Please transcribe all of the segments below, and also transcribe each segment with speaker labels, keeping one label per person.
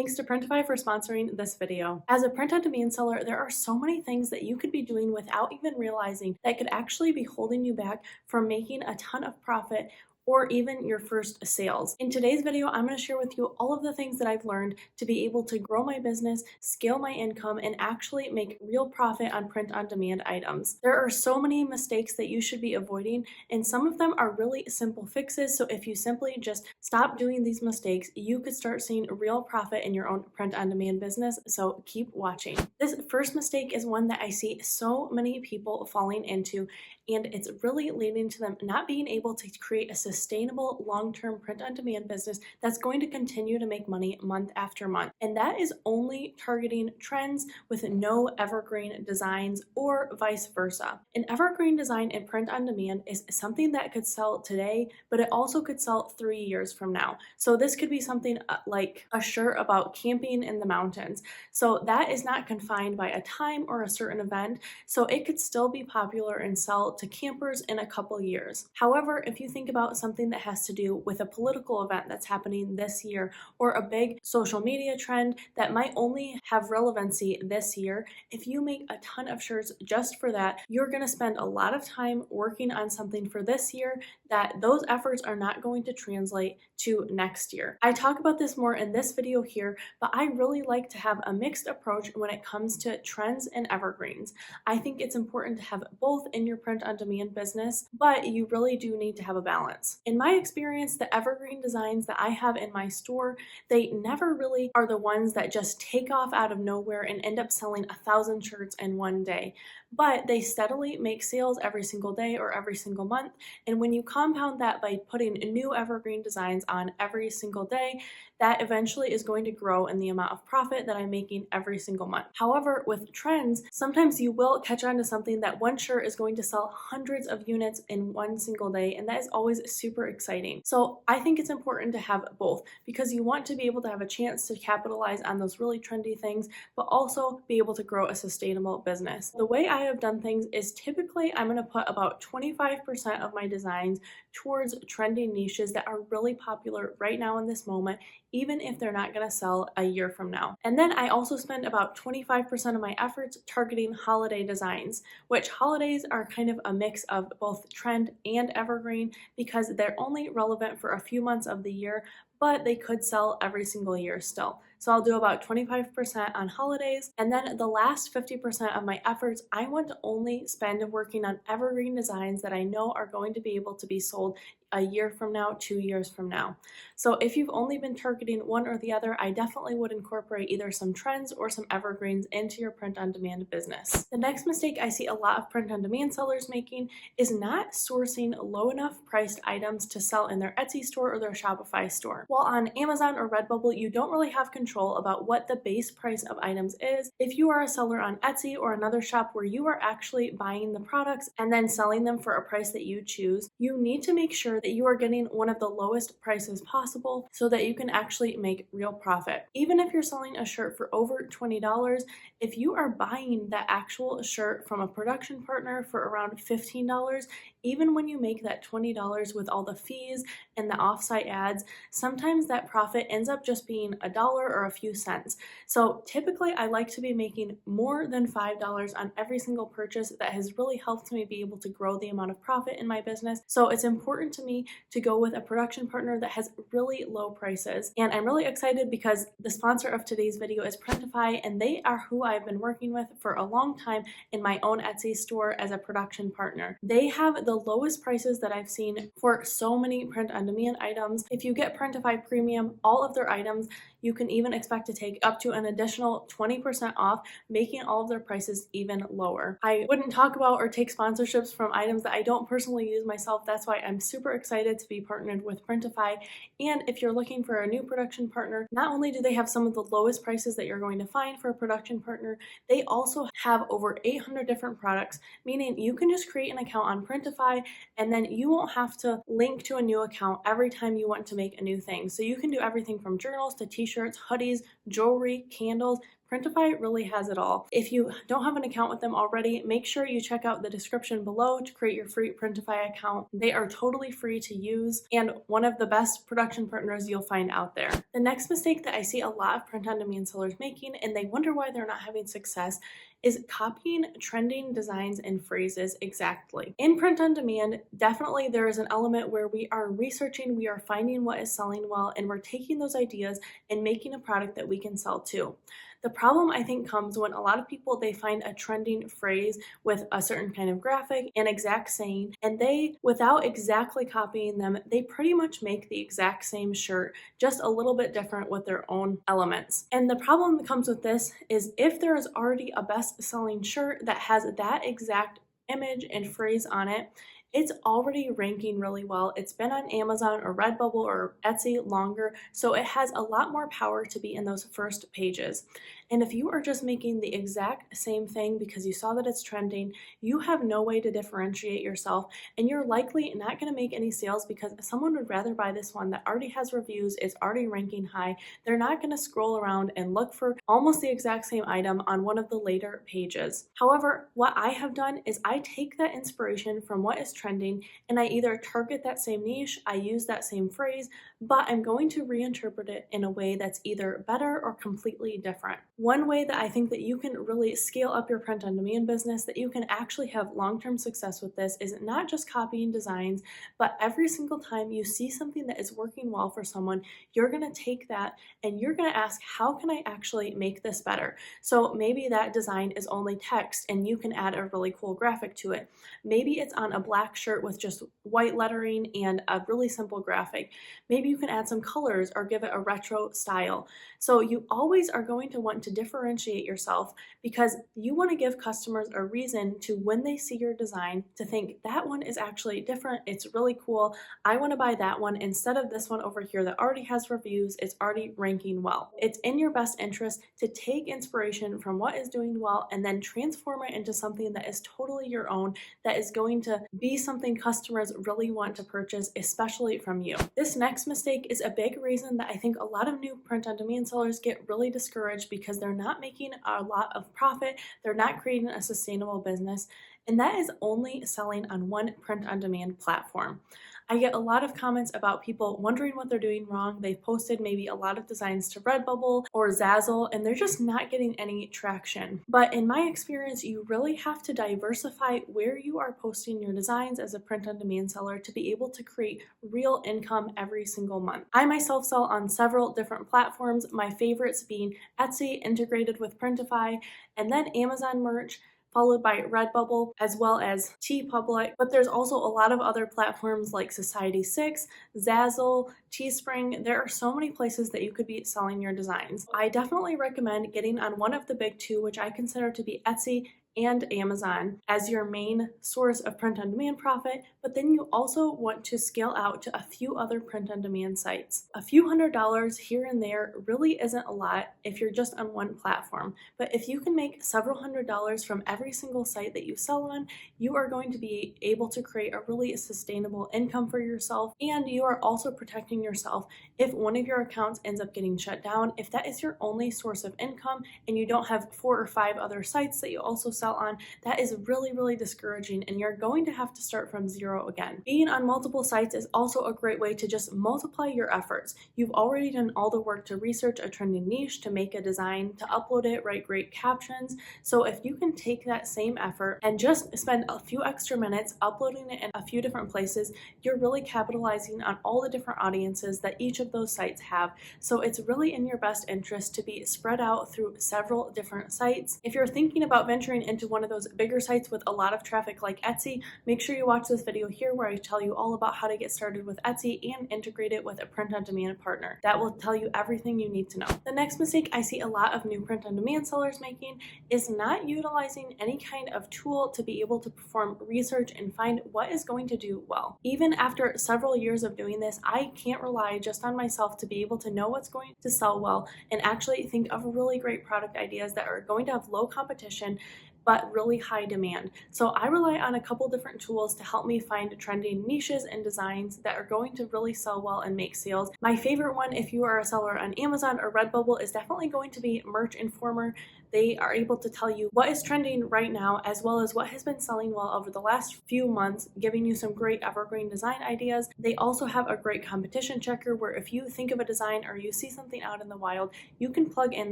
Speaker 1: Thanks to Printify for sponsoring this video. As a print-on-demand seller, there are so many things that you could be doing without even realizing that could actually be holding you back from making a ton of profit or even your first sales. In today's video, I'm going to share with you all of the things that I've learned to be able to grow my business, scale my income, and actually make real profit on print-on-demand items. There are so many mistakes that you should be avoiding, and some of them are really simple fixes. So if you simply just stop doing these mistakes, you could start seeing real profit in your own print-on-demand business. So keep watching. This first mistake is one that I see so many people falling into, and it's really leading to them not being able to create a sustainable long-term print-on-demand business that's going to continue to make money month after month. And that is only targeting trends with no evergreen designs or vice versa. An evergreen design in print-on-demand is something that could sell today, but it also could sell 3 years from now. So this could be something like a shirt about camping in the mountains. So that is not confined by a time or a certain event. So it could still be popular and sell to campers in a couple years. However, if you think about something that has to do with a political event that's happening this year or a big social media trend that might only have relevancy this year, if you make a ton of shirts just for that, you're going to spend a lot of time working on something for this year that those efforts are not going to translate to next year. I talk about this more in this video here, but I really like to have a mixed approach when it comes to trends and evergreens. I think it's important to have both in your print-on-demand business, but you really do need to have a balance. In my experience, the evergreen designs that I have in my store, they never really are the ones that just take off out of nowhere and end up selling 1,000 shirts in one day. But they steadily make sales every single day or every single month. And when you compound that by putting new evergreen designs on every single day, that eventually is going to grow in the amount of profit that I'm making every single month. However, with trends, sometimes you will catch on to something that one shirt is going to sell hundreds of units in one single day, and that is always super exciting. So I think it's important to have both because you want to be able to have a chance to capitalize on those really trendy things, but also be able to grow a sustainable business. The way I have done things is typically I'm going to put about 25% of my designs towards trending niches that are really popular right now in this moment, even if they're not going to sell a year from now. And then I also spend about 25% of my efforts targeting holiday designs, which holidays are kind of a mix of both trend and evergreen because they're only relevant for a few months of the year, but they could sell every single year still. So I'll do about 25% on holidays, and then the last 50% of my efforts, I want to only spend working on evergreen designs that I know are going to be able to be sold a year from now, 2 years from now. So if you've only been targeting one or the other, I definitely would incorporate either some trends or some evergreens into your print-on-demand business. The next mistake I see a lot of print-on-demand sellers making is not sourcing low enough priced items to sell in their Etsy store or their Shopify store. While on Amazon or Redbubble, you don't really have control about what the base price of items is. If you are a seller on Etsy or another shop where you are actually buying the products and then selling them for a price that you choose, you need to make sure that you are getting one of the lowest prices possible so that you can actually make real profit. Even if you're selling a shirt for over $20, if you are buying that actual shirt from a production partner for around $15, even when you make that $20 with all the fees and the offsite ads, sometimes that profit ends up just being $1 or a few cents. So typically I like to be making more than $5 on every single purchase. That has really helped me be able to grow the amount of profit in my business. So it's important to me to go with a production partner that has really low prices. And I'm really excited because the sponsor of today's video is Printify, and they are who I've been working with for a long time in my own Etsy store as a production partner. They have the lowest prices that I've seen for so many print-on-demand items. If you get Printify Premium, all of their items, you can even expect to take up to an additional 20% off, making all of their prices even lower. I wouldn't talk about or take sponsorships from items that I don't personally use myself. That's why I'm super excited to be partnered with Printify. And if you're looking for a new production partner, not only do they have some of the lowest prices that you're going to find for a production partner, they also have over 800 different products, meaning you can just create an account on Printify and then you won't have to link to a new account every time you want to make a new thing. So you can do everything from journals to t-shirts, hoodies, jewelry, candles, Printify really has it all. If you don't have an account with them already, make sure you check out the description below to create your free Printify account. They are totally free to use and one of the best production partners you'll find out there. The next mistake that I see a lot of print-on-demand sellers making, and they wonder why they're not having success, is copying trending designs and phrases exactly. In print on demand, definitely there is an element where we are researching, we are finding what is selling well, and we're taking those ideas and making a product that we can sell too. The problem I think comes when a lot of people, they find a trending phrase with a certain kind of graphic and exact saying, and they, without exactly copying them, they pretty much make the exact same shirt, just a little bit different with their own elements. And the problem that comes with this is if there is already a best-selling shirt that has that exact image and phrase on it, it's already ranking really well. It's been on Amazon or Redbubble or Etsy longer, so it has a lot more power to be in those first pages. And if you are just making the exact same thing because you saw that it's trending, you have no way to differentiate yourself, and you're likely not going to make any sales because someone would rather buy this one that already has reviews, is already ranking high. They're not going to scroll around and look for almost the exact same item on one of the later pages. However, what I have done is I take that inspiration from what is trending and I either target that same niche, I use that same phrase, but I'm going to reinterpret it in a way that's either better or completely different. One way that I think that you can really scale up your print-on-demand business, that you can actually have long-term success with this, is not just copying designs, but every single time you see something that is working well for someone, you're going to take that and you're going to ask, how can I actually make this better? So maybe that design is only text and you can add a really cool graphic to it. Maybe it's on a black shirt with just white lettering and a really simple graphic. Maybe you can add some colors or give it a retro style. So you always are going to want to differentiate yourself because you want to give customers a reason to, when they see your design, to think that one is actually different, it's really cool, I want to buy that one instead of this one over here that already has reviews, it's already ranking well. It's in your best interest to take inspiration from what is doing well and then transform it into something that is totally your own, that is going to be something customers really want to purchase, especially from you. This next mistake is a big reason that I think a lot of new print-on-demand sellers get really discouraged because they're not making a lot of profit, they're not creating a sustainable business, and that is only selling on one print-on-demand platform. I get a lot of comments about people wondering what they're doing wrong. They've posted maybe a lot of designs to Redbubble or Zazzle, and they're just not getting any traction. But in my experience, you really have to diversify where you are posting your designs as a print-on-demand seller to be able to create real income every single month. I myself sell on several different platforms, my favorites being Etsy integrated with Printify, and then Amazon merch, followed by Redbubble, as well as TeePublic. But there's also a lot of other platforms like Society6, Zazzle, Teespring. There are so many places that you could be selling your designs. I definitely recommend getting on one of the big two, which I consider to be Etsy and Amazon, as your main source of print-on-demand profit, but then you also want to scale out to a few other print-on-demand sites. A few $100s here and there really isn't a lot if you're just on one platform, but if you can make several $100s from every single site that you sell on, you are going to be able to create a really sustainable income for yourself, and you are also protecting yourself if one of your accounts ends up getting shut down. If that is your only source of income and you don't have 4 or 5 other sites that you also sell on, that is really, really discouraging, and you're going to have to start from zero again. Being on multiple sites is also a great way to just multiply your efforts. You've already done all the work to research a trending niche, to make a design, to upload it, write great captions. So if you can take that same effort and just spend a few extra minutes uploading it in a few different places, you're really capitalizing on all the different audiences that each of those sites have. So it's really in your best interest to be spread out through several different sites. If you're thinking about venturing into one of those bigger sites with a lot of traffic like Etsy, make sure you watch this video here where I tell you all about how to get started with Etsy and integrate it with a print-on-demand partner. That will tell you everything you need to know. The next mistake I see a lot of new print-on-demand sellers making is not utilizing any kind of tool to be able to perform research and find what is going to do well. Even after several years of doing this, I can't rely just on myself to be able to know what's going to sell well and actually think of really great product ideas that are going to have low competition but really high demand. So I rely on a couple different tools to help me find trending niches and designs that are going to really sell well and make sales. My favorite one, if you are a seller on Amazon or Redbubble, is definitely going to be Merch Informer. They are able to tell you what is trending right now, as well as what has been selling well over the last few months, giving you some great evergreen design ideas. They also have a great competition checker where if you think of a design or you see something out in the wild, you can plug in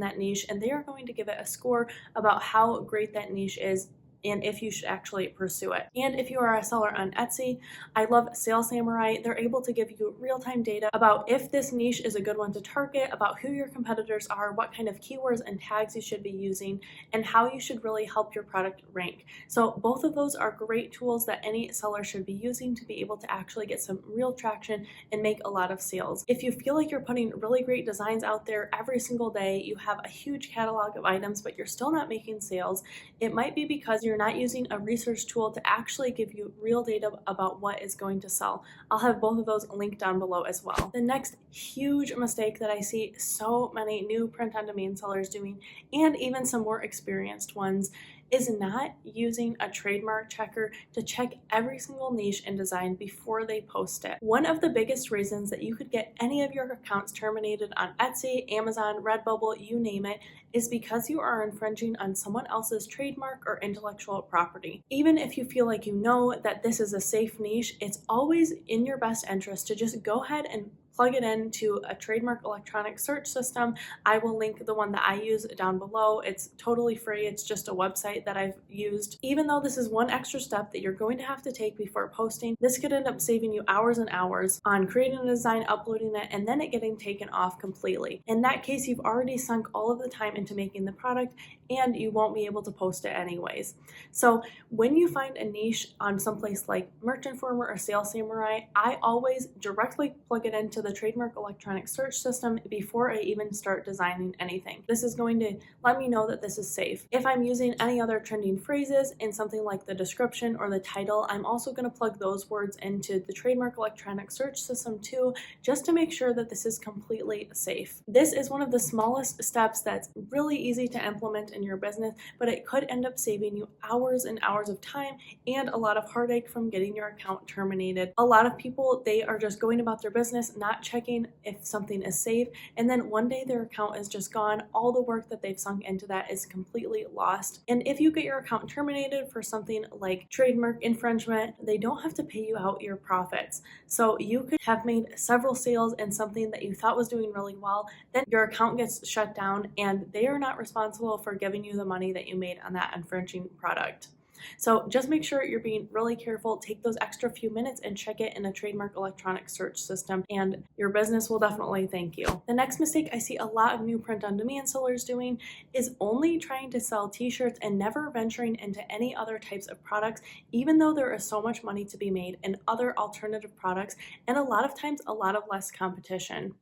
Speaker 1: that niche and they are going to give it a score about how great that niche is and if you should actually pursue it. And if you are a seller on Etsy, I love Sales Samurai. They're able to give you real-time data about if this niche is a good one to target, about who your competitors are, what kind of keywords and tags you should be using, and how you should really help your product rank. So both of those are great tools that any seller should be using to be able to actually get some real traction and make a lot of sales. If you feel like you're putting really great designs out there every single day, you have a huge catalog of items, but you're still not making sales, it might be because you're not using a research tool to actually give you real data about what is going to sell. I'll have both of those linked down below as well. The next huge mistake that I see so many new print-on-demand sellers doing, and even some more experienced ones, is not using a trademark checker to check every single niche and design before they post it. One of the biggest reasons that you could get any of your accounts terminated on Etsy, Amazon, Redbubble, you name it, is because you are infringing on someone else's trademark or intellectual property. Even if you feel like you know that this is a safe niche, it's always in your best interest to just go ahead and plug it into a trademark electronic search system. I will link the one that I use down below. It's totally free. It's just a website that I've used. Even though this is one extra step that you're going to have to take before posting, this could end up saving you hours and hours on creating a design, uploading it, and then it getting taken off completely. In that case, you've already sunk all of the time into making the product and you won't be able to post it anyways. So when you find a niche on someplace like Merch Informer or Sales Samurai, I always directly plug it into the trademark electronic search system before I even start designing anything. This is going to let me know that this is safe. If I'm using any other trending phrases in something like the description or the title, I'm also going to plug those words into the trademark electronic search system too, just to make sure that this is completely safe. This is one of the smallest steps that's really easy to implement in your business, but it could end up saving you hours and hours of time and a lot of heartache from getting your account terminated. A lot of people, they are just going about their business, not checking if something is safe, and then one day their account is just gone. All the work that they've sunk into that is completely lost. And if you get your account terminated for something like trademark infringement, they don't have to pay you out your profits. So you could have made several sales in something that you thought was doing really well, then your account gets shut down and they are not responsible for giving you the money that you made on that infringing product. So just make sure you're being really careful. Take those extra few minutes and check it in a trademark electronic search system, and your business will definitely thank you. The next mistake I see a lot of new print-on-demand sellers doing is only trying to sell t-shirts and never venturing into any other types of products, even though there is so much money to be made in other alternative products and a lot of times a lot of less competition.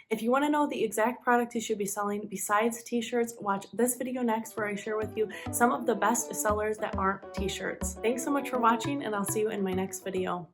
Speaker 1: If you want to know the exact product you should be selling besides t-shirts, watch this video next where I share with you some of the best sellers that aren't t-shirts. Thanks so much for watching, and I'll see you in my next video.